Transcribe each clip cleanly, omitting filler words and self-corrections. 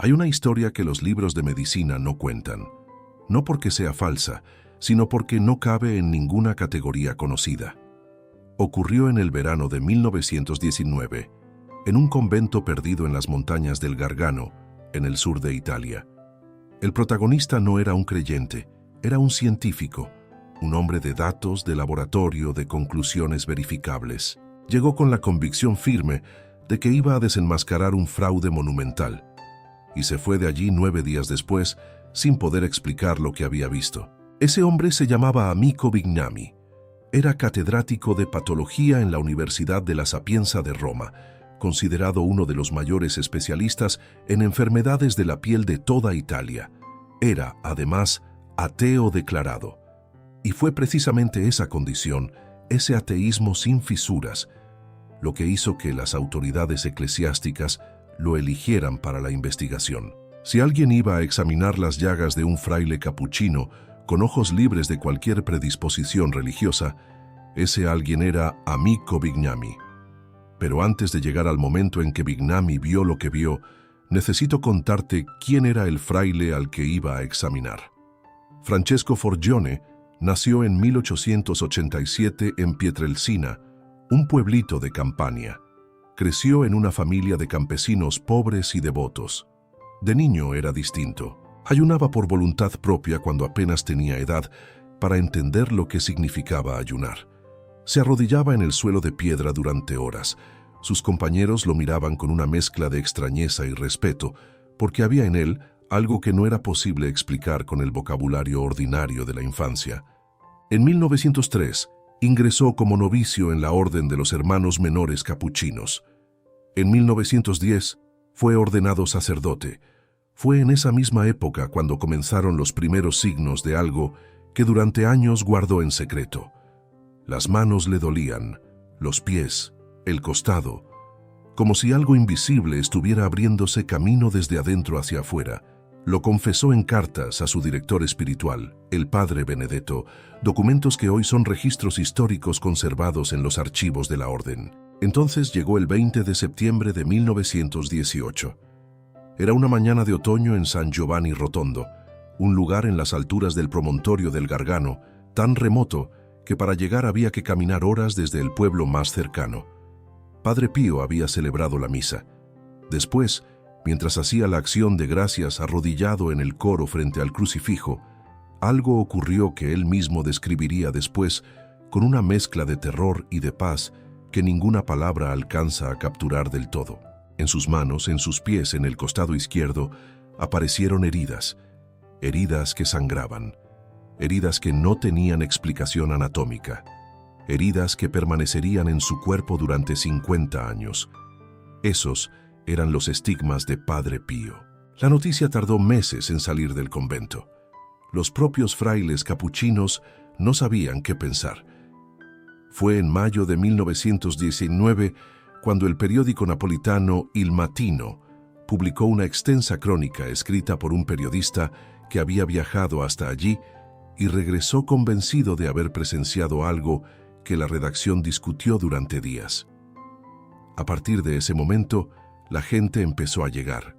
Hay una historia que los libros de medicina no cuentan, no porque sea falsa, sino porque no cabe en ninguna categoría conocida. Ocurrió en el verano de 1919, en un convento perdido en las montañas del Gargano, en el sur de Italia. El protagonista no era un creyente, era un científico, un hombre de datos, de laboratorio, de conclusiones verificables. Llegó con la convicción firme de que iba a desenmascarar un fraude monumental, y se fue de allí 9 días después sin poder explicar lo que había visto. Ese hombre se llamaba Amico Bignami. Era catedrático de patología en la Universidad de la Sapienza de Roma, considerado uno de los mayores especialistas en enfermedades de la piel de toda Italia. Era, además, ateo declarado. Y fue precisamente esa condición, ese ateísmo sin fisuras, lo que hizo que las autoridades eclesiásticas lo eligieran para la investigación. Si alguien iba a examinar las llagas de un fraile capuchino con ojos libres de cualquier predisposición religiosa, ese alguien era Amico Bignami. Pero antes de llegar al momento en que Bignami vio lo que vio, necesito contarte quién era el fraile al que iba a examinar. Francesco Forgione nació en 1887 en Pietrelcina, un pueblito de Campania. Creció en una familia de campesinos pobres y devotos. De niño era distinto. Ayunaba por voluntad propia cuando apenas tenía edad para entender lo que significaba ayunar. Se arrodillaba en el suelo de piedra durante horas. Sus compañeros lo miraban con una mezcla de extrañeza y respeto, porque había en él algo que no era posible explicar con el vocabulario ordinario de la infancia. En 1903, ingresó como novicio en la Orden de los Hermanos Menores Capuchinos. En 1910, fue ordenado sacerdote. Fue en esa misma época cuando comenzaron los primeros signos de algo que durante años guardó en secreto. Las manos le dolían, los pies, el costado, como si algo invisible estuviera abriéndose camino desde adentro hacia afuera. Lo confesó en cartas a su director espiritual, el padre Benedetto, documentos que hoy son registros históricos conservados en los archivos de la orden. Entonces llegó el 20 de septiembre de 1918. Era una mañana de otoño en San Giovanni Rotondo, un lugar en las alturas del promontorio del Gargano, tan remoto que para llegar había que caminar horas desde el pueblo más cercano. Padre Pío había celebrado la misa. Después, mientras hacía la acción de gracias arrodillado en el coro frente al crucifijo, algo ocurrió que él mismo describiría después con una mezcla de terror y de paz que ninguna palabra alcanza a capturar del todo. En sus manos, en sus pies, en el costado izquierdo, aparecieron heridas, heridas que sangraban, heridas que no tenían explicación anatómica, heridas que permanecerían en su cuerpo durante 50 años. Esos eran los estigmas de Padre Pío. La noticia tardó meses en salir del convento. Los propios frailes capuchinos no sabían qué pensar. Fue en mayo de 1919 cuando el periódico napolitano Il Mattino publicó una extensa crónica escrita por un periodista que había viajado hasta allí y regresó convencido de haber presenciado algo que la redacción discutió durante días. A partir de ese momento, la gente empezó a llegar,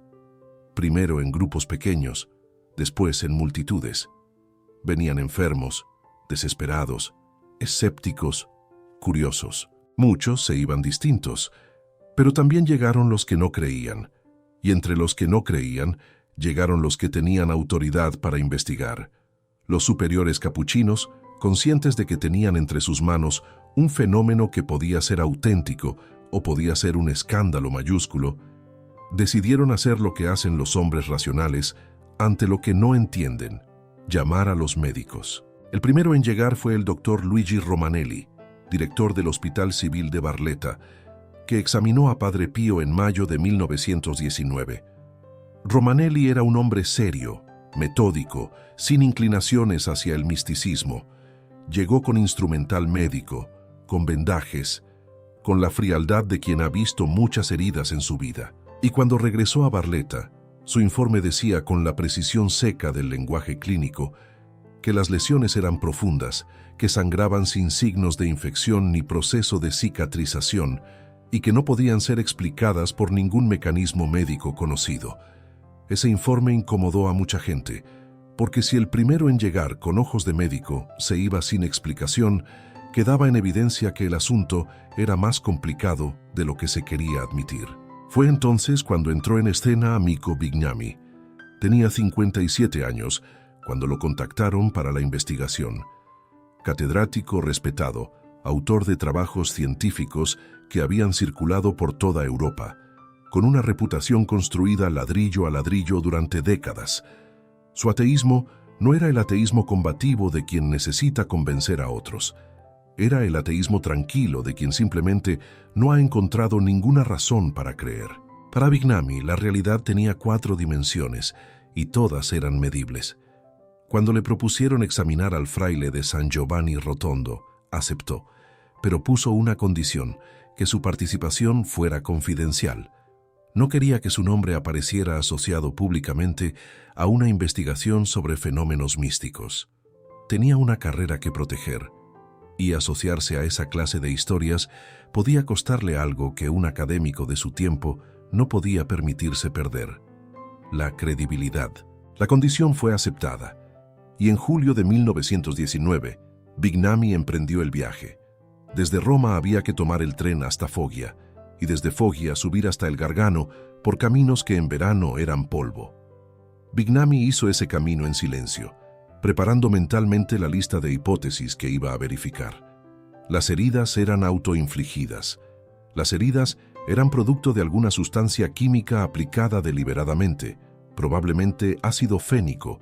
primero en grupos pequeños, después en multitudes. Venían enfermos, desesperados, escépticos, curiosos. Muchos se iban distintos, pero también llegaron los que no creían, y entre los que no creían, llegaron los que tenían autoridad para investigar. Los superiores capuchinos, conscientes de que tenían entre sus manos un fenómeno que podía ser auténtico o podía ser un escándalo mayúsculo, decidieron hacer lo que hacen los hombres racionales ante lo que no entienden: llamar a los médicos. El primero en llegar fue el doctor Luigi Romanelli, director del Hospital Civil de Barletta, que examinó a Padre Pío en mayo de 1919. Romanelli era un hombre serio, metódico, sin inclinaciones hacia el misticismo. Llegó con instrumental médico, con vendajes, con la frialdad de quien ha visto muchas heridas en su vida. Y cuando regresó a Barletta, su informe decía con la precisión seca del lenguaje clínico que las lesiones eran profundas, que sangraban sin signos de infección ni proceso de cicatrización y que no podían ser explicadas por ningún mecanismo médico conocido. Ese informe incomodó a mucha gente, porque si el primero en llegar con ojos de médico se iba sin explicación, quedaba en evidencia que el asunto era más complicado de lo que se quería admitir. Fue entonces cuando entró en escena Amico Bignami. Tenía 57 años cuando lo contactaron para la investigación. Catedrático respetado, autor de trabajos científicos que habían circulado por toda Europa, con una reputación construida ladrillo a ladrillo durante décadas. Su ateísmo no era el ateísmo combativo de quien necesita convencer a otros. Era el ateísmo tranquilo de quien simplemente no ha encontrado ninguna razón para creer. Para Bignami, la realidad tenía 4 dimensiones y todas eran medibles. Cuando le propusieron examinar al fraile de San Giovanni Rotondo, aceptó, pero puso una condición: que su participación fuera confidencial. No quería que su nombre apareciera asociado públicamente a una investigación sobre fenómenos místicos. Tenía una carrera que proteger, y asociarse a esa clase de historias podía costarle algo que un académico de su tiempo no podía permitirse perder: la credibilidad. La condición fue aceptada, y en julio de 1919, Bignami emprendió el viaje. Desde Roma había que tomar el tren hasta Foggia, y desde Foggia subir hasta el Gargano por caminos que en verano eran polvo. Bignami hizo ese camino en silencio, preparando mentalmente la lista de hipótesis que iba a verificar. Las heridas eran autoinfligidas. Las heridas eran producto de alguna sustancia química aplicada deliberadamente, probablemente ácido fénico,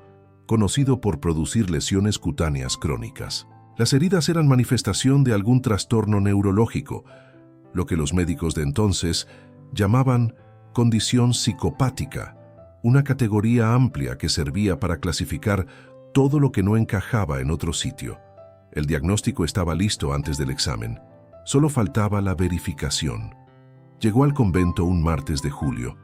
conocido por producir lesiones cutáneas crónicas. Las heridas eran manifestación de algún trastorno neurológico, lo que los médicos de entonces llamaban condición psicopática, una categoría amplia que servía para clasificar todo lo que no encajaba en otro sitio. El diagnóstico estaba listo antes del examen. Solo faltaba la verificación. Llegó al convento un martes de julio.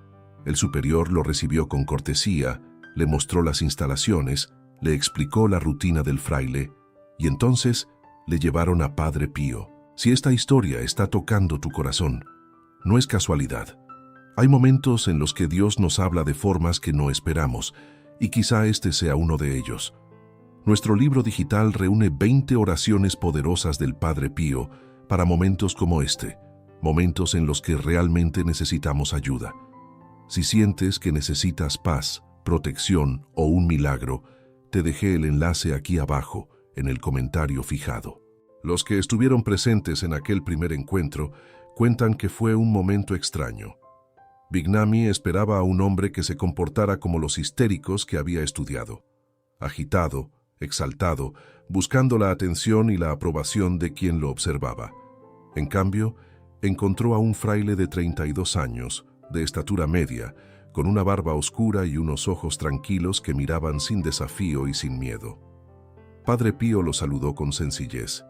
El superior lo recibió con cortesía, le mostró las instalaciones, le explicó la rutina del fraile, y entonces le llevaron a Padre Pío. Si esta historia está tocando tu corazón, no es casualidad. Hay momentos en los que Dios nos habla de formas que no esperamos, y quizá este sea uno de ellos. Nuestro libro digital reúne 20 oraciones poderosas del Padre Pío para momentos como este, momentos en los que realmente necesitamos ayuda. Si sientes que necesitas paz, protección o un milagro, te dejé el enlace aquí abajo, en el comentario fijado. Los que estuvieron presentes en aquel primer encuentro cuentan que fue un momento extraño. Bignami esperaba a un hombre que se comportara como los histéricos que había estudiado, agitado, exaltado, buscando la atención y la aprobación de quien lo observaba. En cambio, encontró a un fraile de 32 años, de estatura media, con una barba oscura y unos ojos tranquilos que miraban sin desafío y sin miedo. Padre Pío lo saludó con sencillez.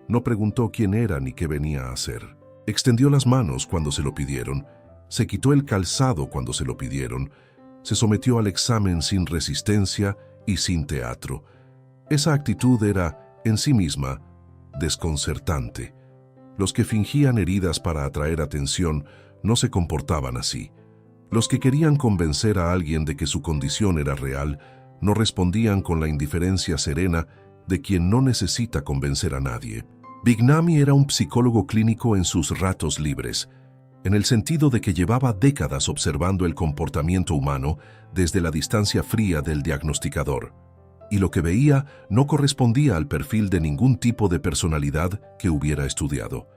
No preguntó quién era ni qué venía a hacer. Extendió las manos cuando se lo pidieron, se quitó el calzado cuando se lo pidieron, se sometió al examen sin resistencia y sin teatro. Esa actitud era, en sí misma, desconcertante. Los que fingían heridas para atraer atención no se comportaban así. Los que querían convencer a alguien de que su condición era real no respondían con la indiferencia serena de quien no necesita convencer a nadie. Bignami era un psicólogo clínico en sus ratos libres, en el sentido de que llevaba décadas observando el comportamiento humano desde la distancia fría del diagnosticador, y lo que veía no correspondía al perfil de ningún tipo de personalidad que hubiera estudiado.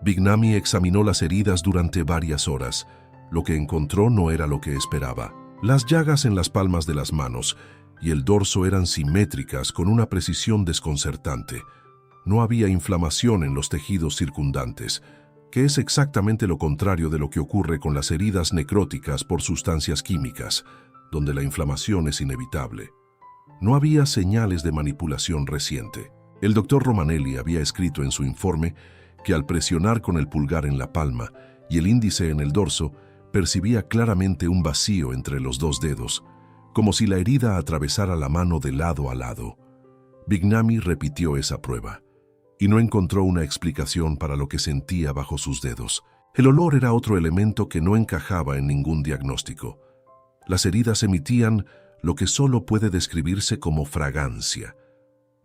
Bignami examinó las heridas durante varias horas. Lo que encontró no era lo que esperaba. Las llagas en las palmas de las manos y el dorso eran simétricas con una precisión desconcertante. No había inflamación en los tejidos circundantes, que es exactamente lo contrario de lo que ocurre con las heridas necróticas por sustancias químicas, donde la inflamación es inevitable. No había señales de manipulación reciente. El doctor Romanelli había escrito en su informe que al presionar con el pulgar en la palma y el índice en el dorso, percibía claramente un vacío entre los dos dedos, como si la herida atravesara la mano de lado a lado. Bignami repitió esa prueba, y no encontró una explicación para lo que sentía bajo sus dedos. El olor era otro elemento que no encajaba en ningún diagnóstico. Las heridas emitían lo que solo puede describirse como fragancia,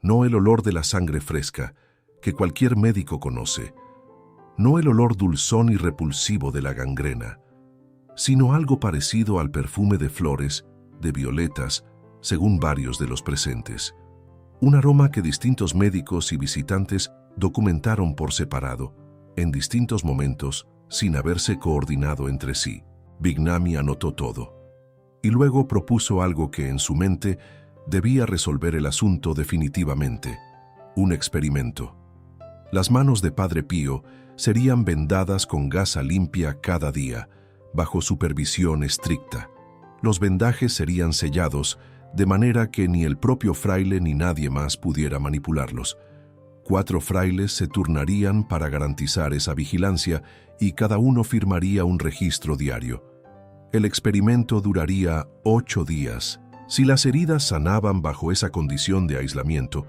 no el olor de la sangre fresca que cualquier médico conoce, no el olor dulzón y repulsivo de la gangrena, sino algo parecido al perfume de flores, de violetas, según varios de los presentes. Un aroma que distintos médicos y visitantes documentaron por separado, en distintos momentos, sin haberse coordinado entre sí. Bignami anotó todo, y luego propuso algo que en su mente debía resolver el asunto definitivamente: un experimento. Las manos de Padre Pío serían vendadas con gasa limpia cada día, bajo supervisión estricta. Los vendajes serían sellados, de manera que ni el propio fraile ni nadie más pudiera manipularlos. 4 frailes se turnarían para garantizar esa vigilancia y cada uno firmaría un registro diario. El experimento duraría 8 días. Si las heridas sanaban bajo esa condición de aislamiento,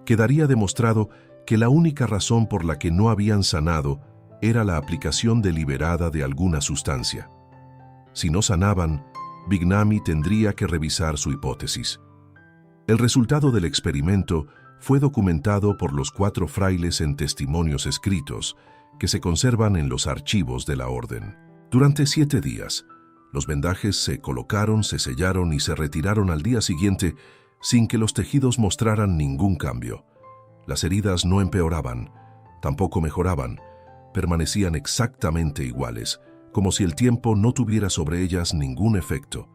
quedaría demostrado que la única razón por la que no habían sanado era la aplicación deliberada de alguna sustancia. Si no sanaban, Bignami tendría que revisar su hipótesis. El resultado del experimento fue documentado por los 4 frailes en testimonios escritos que se conservan en los archivos de la orden. Durante 7 días, los vendajes se colocaron, se sellaron y se retiraron al día siguiente sin que los tejidos mostraran ningún cambio. Las heridas no empeoraban, tampoco mejoraban, permanecían exactamente iguales, como si el tiempo no tuviera sobre ellas ningún efecto.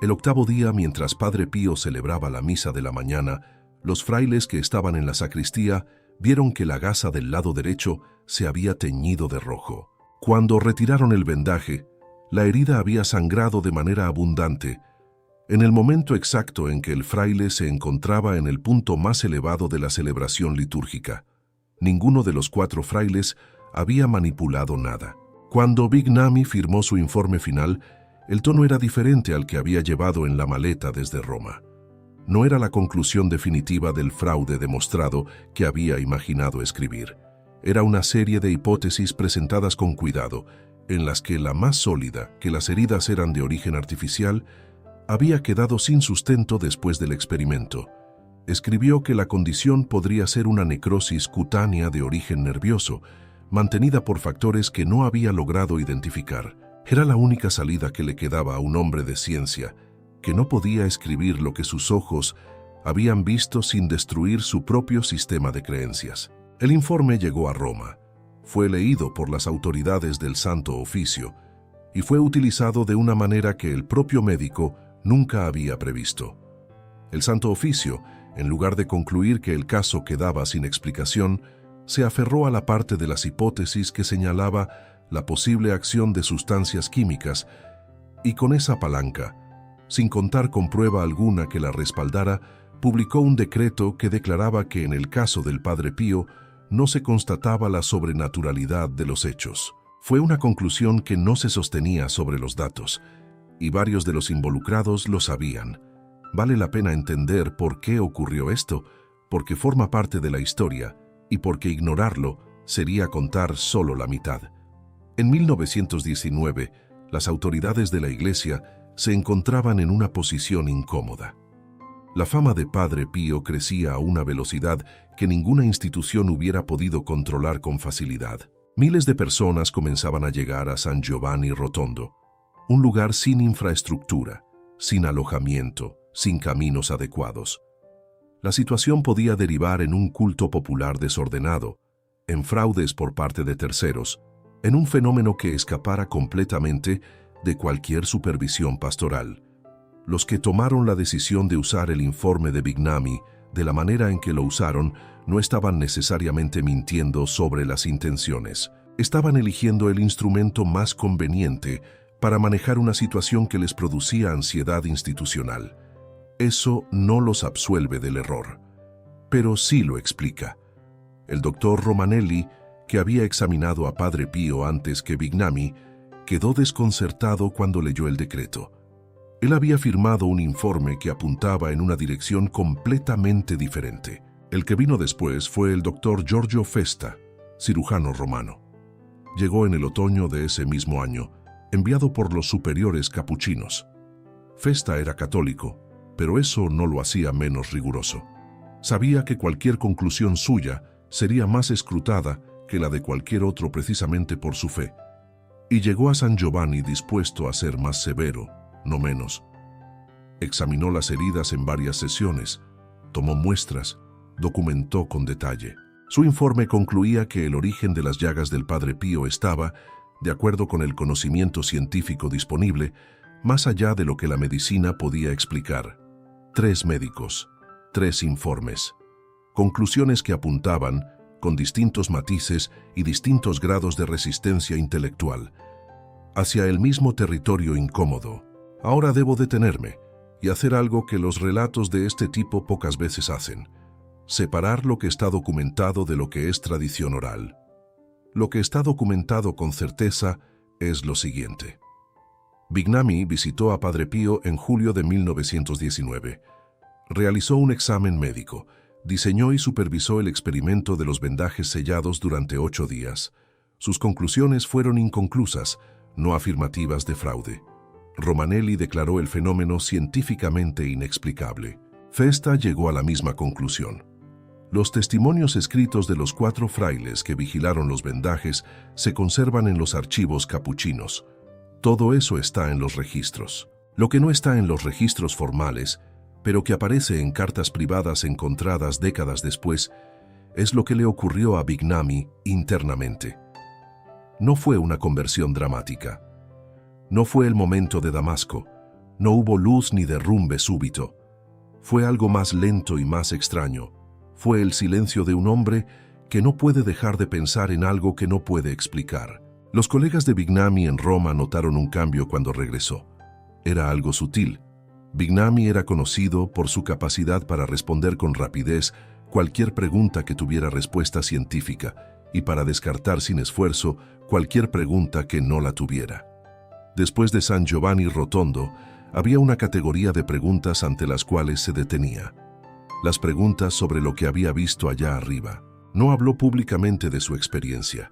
El 8º día, mientras Padre Pío celebraba la misa de la mañana, los frailes que estaban en la sacristía vieron que la gasa del lado derecho se había teñido de rojo. Cuando retiraron el vendaje, la herida había sangrado de manera abundante, en el momento exacto en que el fraile se encontraba en el punto más elevado de la celebración litúrgica. Ninguno de los 4 frailes había manipulado nada. Cuando Bignami firmó su informe final, el tono era diferente al que había llevado en la maleta desde Roma. No era la conclusión definitiva del fraude demostrado que había imaginado escribir. Era una serie de hipótesis presentadas con cuidado, en las que la más sólida, que las heridas eran de origen artificial, había quedado sin sustento después del experimento. Escribió que la condición podría ser una necrosis cutánea de origen nervioso, mantenida por factores que no había logrado identificar. Era la única salida que le quedaba a un hombre de ciencia, que no podía escribir lo que sus ojos habían visto sin destruir su propio sistema de creencias. El informe llegó a Roma, fue leído por las autoridades del Santo Oficio y fue utilizado de una manera que el propio médico nunca había previsto. El Santo Oficio, en lugar de concluir que el caso quedaba sin explicación, se aferró a la parte de las hipótesis que señalaba la posible acción de sustancias químicas y con esa palanca, sin contar con prueba alguna que la respaldara, publicó un decreto que declaraba que en el caso del Padre Pío no se constataba la sobrenaturalidad de los hechos. Fue una conclusión que no se sostenía sobre los datos, y varios de los involucrados lo sabían. Vale la pena entender por qué ocurrió esto, porque forma parte de la historia, y porque ignorarlo sería contar solo la mitad. En 1919, las autoridades de la Iglesia se encontraban en una posición incómoda. La fama de Padre Pío crecía a una velocidad que ninguna institución hubiera podido controlar con facilidad. Miles de personas comenzaban a llegar a San Giovanni Rotondo, un lugar sin infraestructura, sin alojamiento, sin caminos adecuados. La situación podía derivar en un culto popular desordenado, en fraudes por parte de terceros, en un fenómeno que escapara completamente de cualquier supervisión pastoral. Los que tomaron la decisión de usar el informe de Bignami de la manera en que lo usaron no estaban necesariamente mintiendo sobre las intenciones. Estaban eligiendo el instrumento más conveniente para manejar una situación que les producía ansiedad institucional. Eso no los absuelve del error, pero sí lo explica. El doctor Romanelli, que había examinado a Padre Pío antes que Bignami, quedó desconcertado cuando leyó el decreto. Él había firmado un informe que apuntaba en una dirección completamente diferente. El que vino después fue el doctor Giorgio Festa, cirujano romano. Llegó en el otoño de ese mismo año, enviado por los superiores capuchinos. Festa era católico, pero eso no lo hacía menos riguroso. Sabía que cualquier conclusión suya sería más escrutada que la de cualquier otro precisamente por su fe, y llegó a San Giovanni dispuesto a ser más severo, no menos. Examinó las heridas en varias sesiones, tomó muestras, documentó con detalle. Su informe concluía que el origen de las llagas del Padre Pío estaba, de acuerdo con el conocimiento científico disponible, más allá de lo que la medicina podía explicar. 3 médicos, 3 informes, conclusiones que apuntaban, con distintos matices y distintos grados de resistencia intelectual, hacia el mismo territorio incómodo. Ahora debo detenerme y hacer algo que los relatos de este tipo pocas veces hacen: separar lo que está documentado de lo que es tradición oral. Lo que está documentado con certeza es lo siguiente. Bignami visitó a Padre Pío en julio de 1919. Realizó un examen médico, diseñó y supervisó el experimento de los vendajes sellados durante 8 días. Sus conclusiones fueron inconclusas, no afirmativas de fraude. Romanelli declaró el fenómeno científicamente inexplicable. Festa llegó a la misma conclusión. Los testimonios escritos de los 4 frailes que vigilaron los vendajes se conservan en los archivos capuchinos. Todo eso está en los registros. Lo que no está en los registros formales, pero que aparece en cartas privadas encontradas décadas después, es lo que le ocurrió a Bignami internamente. No fue una conversión dramática. No fue el momento de Damasco. No hubo luz ni derrumbe súbito. Fue algo más lento y más extraño. Fue el silencio de un hombre que no puede dejar de pensar en algo que no puede explicar. Los colegas de Bignami en Roma notaron un cambio cuando regresó. Era algo sutil. Bignami era conocido por su capacidad para responder con rapidez cualquier pregunta que tuviera respuesta científica y para descartar sin esfuerzo cualquier pregunta que no la tuviera. Después de San Giovanni Rotondo, había una categoría de preguntas ante las cuales se detenía. Las preguntas sobre lo que había visto allá arriba. No habló públicamente de su experiencia.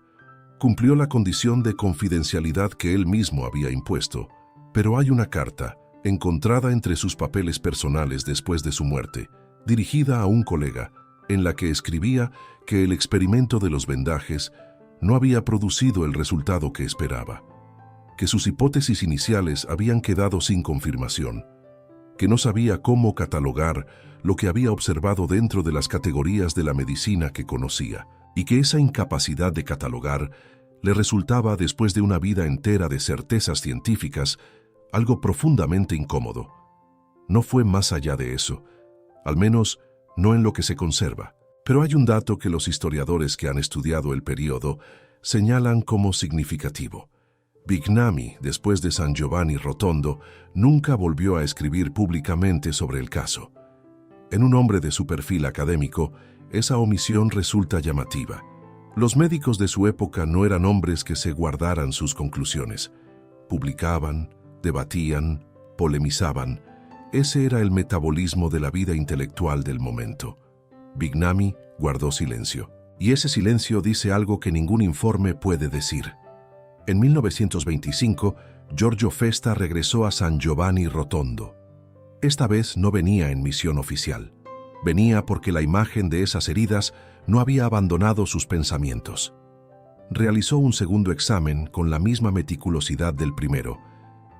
Cumplió la condición de confidencialidad que él mismo había impuesto, pero hay una carta, encontrada entre sus papeles personales después de su muerte, dirigida a un colega, en la que escribía que el experimento de los vendajes no había producido el resultado que esperaba, que sus hipótesis iniciales habían quedado sin confirmación, que no sabía cómo catalogar lo que había observado dentro de las categorías de la medicina que conocía, y que esa incapacidad de catalogar le resultaba, después de una vida entera de certezas científicas, algo profundamente incómodo. No fue más allá de eso, al menos no en lo que se conserva. Pero hay un dato que los historiadores que han estudiado el período señalan como significativo. Bignami, después de San Giovanni Rotondo, nunca volvió a escribir públicamente sobre el caso. En un hombre de su perfil académico, esa omisión resulta llamativa. Los médicos de su época no eran hombres que se guardaran sus conclusiones. Publicaban, debatían, polemizaban. Ese era el metabolismo de la vida intelectual del momento. Bignami guardó silencio, y ese silencio dice algo que ningún informe puede decir. En 1925, Giorgio Festa regresó a San Giovanni Rotondo. Esta vez no venía en misión oficial. Venía porque la imagen de esas heridas no había abandonado sus pensamientos. Realizó un segundo examen con la misma meticulosidad del primero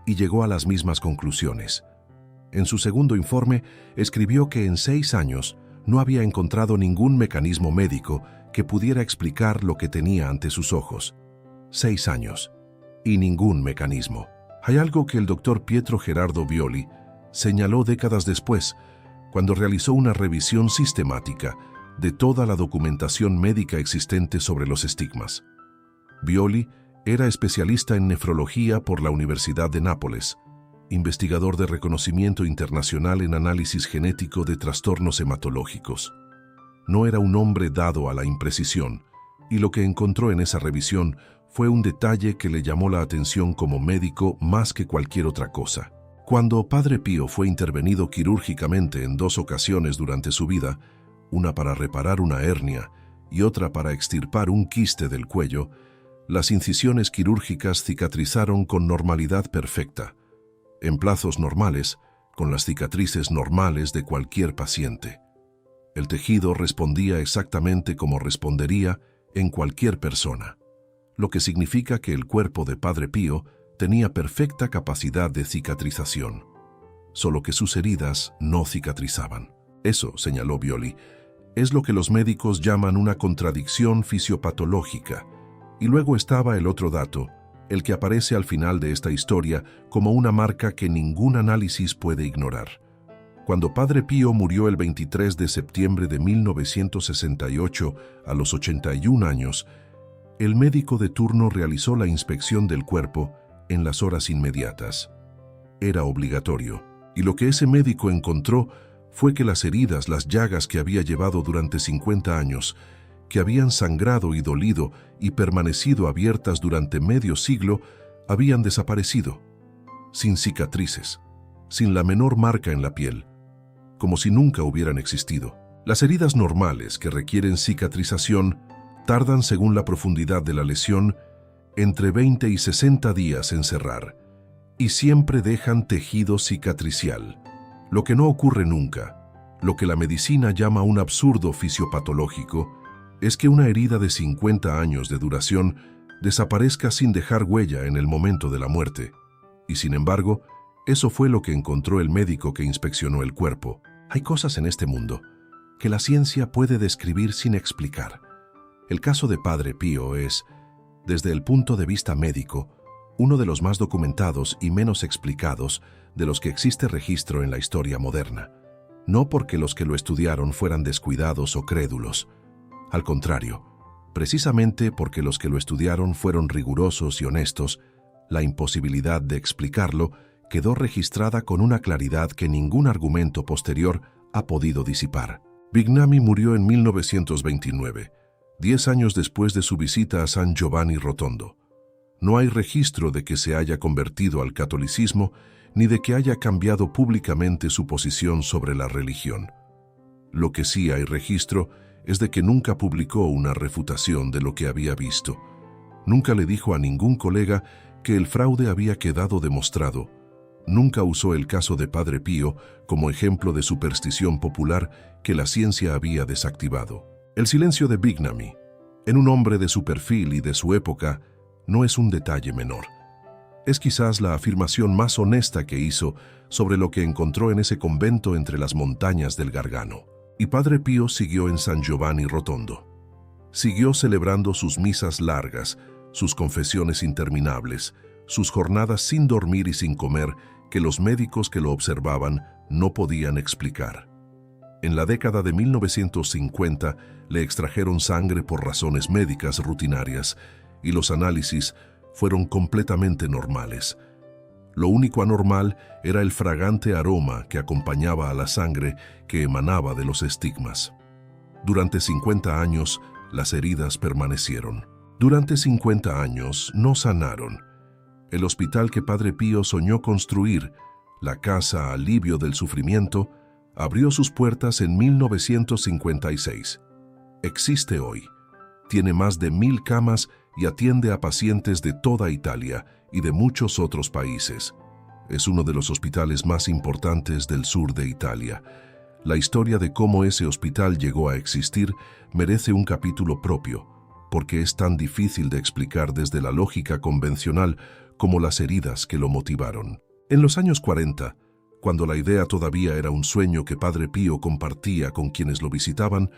y llegó a las mismas conclusiones. En su segundo informe escribió que en 6 años no había encontrado ningún mecanismo médico que pudiera explicar lo que tenía ante sus ojos. 6 años y ningún mecanismo. Hay algo que el doctor Pietro Gerardo Violi señaló décadas después, cuando realizó una revisión sistemática de toda la documentación médica existente sobre los estigmas. Violi era especialista en nefrología por la Universidad de Nápoles, investigador de reconocimiento internacional en análisis genético de trastornos hematológicos. No era un hombre dado a la imprecisión, y lo que encontró en esa revisión fue un detalle que le llamó la atención como médico más que cualquier otra cosa. Cuando Padre Pío fue intervenido quirúrgicamente en 2 ocasiones durante su vida, una para reparar una hernia y otra para extirpar un quiste del cuello, las incisiones quirúrgicas cicatrizaron con normalidad perfecta. en plazos normales, con las cicatrices normales de cualquier paciente. El tejido respondía exactamente como respondería en cualquier persona, lo que significa que el cuerpo de Padre Pío tenía perfecta capacidad de cicatrización, solo que sus heridas no cicatrizaban. Eso, señaló Violi, es lo que los médicos llaman una contradicción fisiopatológica. Y luego estaba el otro dato, el que aparece al final de esta historia como una marca que ningún análisis puede ignorar. Cuando Padre Pío murió el 23 de septiembre de 1968 a los 81 años, el médico de turno realizó la inspección del cuerpo en las horas inmediatas. Era obligatorio, y lo que ese médico encontró fue que las heridas, las llagas que había llevado durante 50 años, que habían sangrado y dolido y permanecido abiertas durante medio siglo, habían desaparecido, sin cicatrices, sin la menor marca en la piel, como si nunca hubieran existido. Las heridas normales que requieren cicatrización tardan, según la profundidad de la lesión, entre 20 y 60 días en cerrar, y siempre dejan tejido cicatricial. Lo que no ocurre nunca, lo que la medicina llama un absurdo fisiopatológico, es que una herida de 50 años de duración desaparezca sin dejar huella en el momento de la muerte. Y sin embargo, eso fue lo que encontró el médico que inspeccionó el cuerpo. Hay cosas en este mundo que la ciencia puede describir sin explicar. El caso de Padre Pío es, desde el punto de vista médico, uno de los más documentados y menos explicados de los que existe registro en la historia moderna. No porque los que lo estudiaron fueran descuidados o crédulos. Al contrario, precisamente porque los que lo estudiaron fueron rigurosos y honestos, la imposibilidad de explicarlo quedó registrada con una claridad que ningún argumento posterior ha podido disipar. Bignami murió en 1929, 10 años después de su visita a San Giovanni Rotondo. No hay registro de que se haya convertido al catolicismo ni de que haya cambiado públicamente su posición sobre la religión. Lo que sí hay registro es de que nunca publicó una refutación de lo que había visto. Nunca le dijo a ningún colega que el fraude había quedado demostrado. Nunca usó el caso de Padre Pío como ejemplo de superstición popular que la ciencia había desactivado. El silencio de Bignami, en un hombre de su perfil y de su época, no es un detalle menor. Es quizás la afirmación más honesta que hizo sobre lo que encontró en ese convento entre las montañas del Gargano. Y Padre Pío siguió en San Giovanni Rotondo. Siguió celebrando sus misas largas, sus confesiones interminables, sus jornadas sin dormir y sin comer que los médicos que lo observaban no podían explicar. En la década de 1950 le extrajeron sangre por razones médicas rutinarias y los análisis fueron completamente normales. Lo único anormal era el fragante aroma que acompañaba a la sangre que emanaba de los estigmas. Durante 50 años, las heridas permanecieron. Durante 50 años no sanaron. El hospital que Padre Pío soñó construir, la Casa Alivio del Sufrimiento, abrió sus puertas en 1956. Existe hoy. Tiene más de 1000 camas y atiende a pacientes de toda Italia y de muchos otros países. Es uno de los hospitales más importantes del sur de Italia. La historia de cómo ese hospital llegó a existir merece un capítulo propio, porque es tan difícil de explicar desde la lógica convencional como las heridas que lo motivaron. En los años 40, cuando la idea todavía era un sueño que Padre Pío compartía con quienes lo visitaban,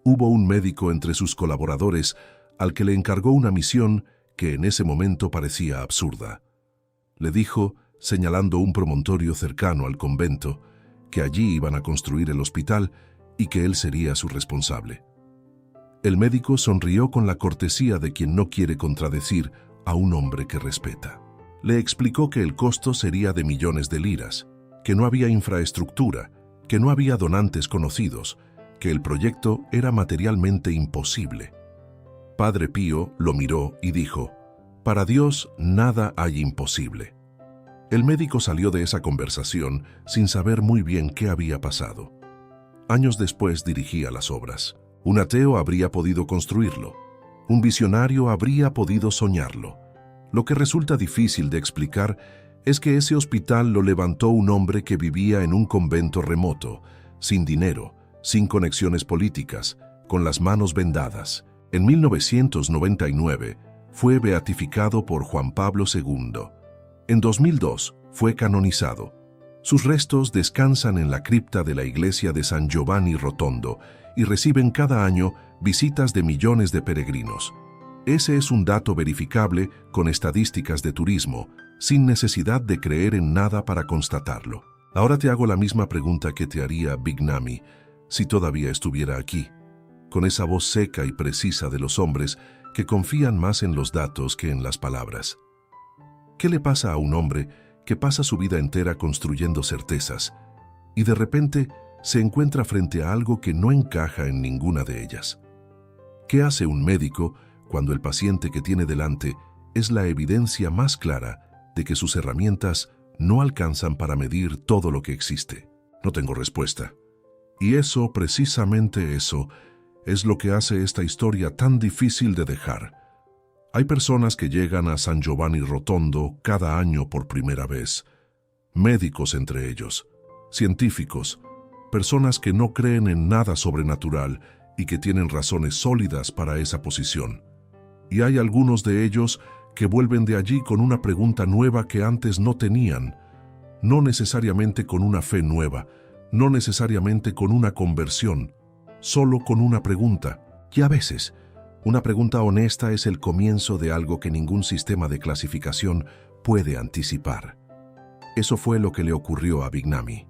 hubo un médico entre sus colaboradores al que le encargó una misión que en ese momento parecía absurda. Le dijo, señalando un promontorio cercano al convento, que allí iban a construir el hospital y que él sería su responsable. El médico sonrió con la cortesía de quien no quiere contradecir a un hombre que respeta. Le explicó que el costo sería de millones de liras, que no había infraestructura, que no había donantes conocidos, que el proyecto era materialmente imposible. Padre Pío lo miró y dijo, «Para Dios nada hay imposible». El médico salió de esa conversación sin saber muy bien qué había pasado. Años después dirigía las obras. Un ateo habría podido construirlo. Un visionario habría podido soñarlo. Lo que resulta difícil de explicar es que ese hospital lo levantó un hombre que vivía en un convento remoto, sin dinero, sin conexiones políticas, con las manos vendadas. En 1999 fue beatificado por Juan Pablo II. En 2002 fue canonizado. Sus restos descansan en la cripta de la iglesia de San Giovanni Rotondo y reciben cada año visitas de millones de peregrinos. Ese es un dato verificable con estadísticas de turismo, sin necesidad de creer en nada para constatarlo. Ahora te hago la misma pregunta que te haría Bignami si todavía estuviera aquí, con esa voz seca y precisa de los hombres que confían más en los datos que en las palabras. ¿Qué le pasa a un hombre que pasa su vida entera construyendo certezas y de repente se encuentra frente a algo que no encaja en ninguna de ellas? ¿Qué hace un médico cuando el paciente que tiene delante es la evidencia más clara de que sus herramientas no alcanzan para medir todo lo que existe? No tengo respuesta. Y eso, precisamente eso, es lo que hace esta historia tan difícil de dejar. Hay personas que llegan a San Giovanni Rotondo cada año por primera vez, médicos entre ellos, científicos, personas que no creen en nada sobrenatural y que tienen razones sólidas para esa posición. Y hay algunos de ellos que vuelven de allí con una pregunta nueva que antes no tenían, no necesariamente con una fe nueva, no necesariamente con una conversión, solo con una pregunta. Y a veces, una pregunta honesta es el comienzo de algo que ningún sistema de clasificación puede anticipar. Eso fue lo que le ocurrió a Bignami.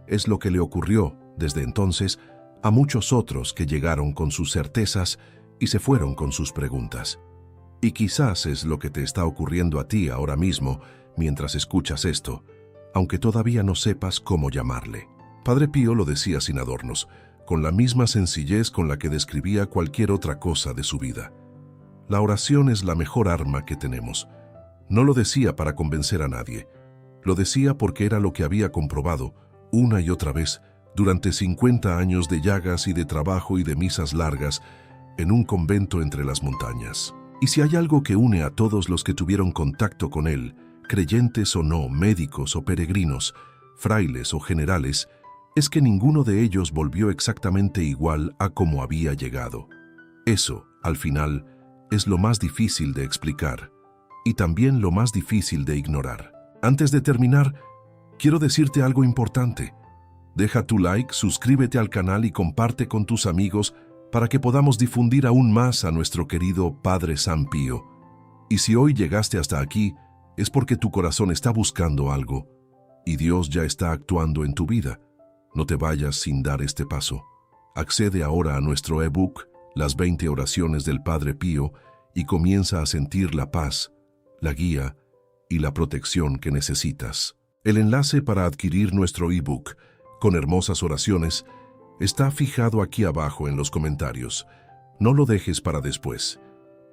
Es lo que le ocurrió, desde entonces, a muchos otros que llegaron con sus certezas y se fueron con sus preguntas. Y quizás es lo que te está ocurriendo a ti ahora mismo mientras escuchas esto, aunque todavía no sepas cómo llamarle. Padre Pío lo decía sin adornos, con la misma sencillez con la que describía cualquier otra cosa de su vida. La oración es la mejor arma que tenemos. No lo decía para convencer a nadie. Lo decía porque era lo que había comprobado una y otra vez durante 50 años de llagas y de trabajo y de misas largas en un convento entre las montañas. Y si hay algo que une a todos los que tuvieron contacto con él, creyentes o no, médicos o peregrinos, frailes o generales, es que ninguno de ellos volvió exactamente igual a como había llegado. Eso, al final, es lo más difícil de explicar y también lo más difícil de ignorar. Antes de terminar, quiero decirte algo importante. Deja tu like, suscríbete al canal y comparte con tus amigos para que podamos difundir aún más a nuestro querido Padre San Pío. Y si hoy llegaste hasta aquí, es porque tu corazón está buscando algo y Dios ya está actuando en tu vida. No te vayas sin dar este paso. Accede ahora a nuestro ebook, Las 20 oraciones del Padre Pío, y comienza a sentir la paz, la guía y la protección que necesitas. El enlace para adquirir nuestro ebook, con hermosas oraciones, está fijado aquí abajo en los comentarios. No lo dejes para después.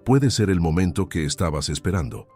Puede ser el momento que estabas esperando.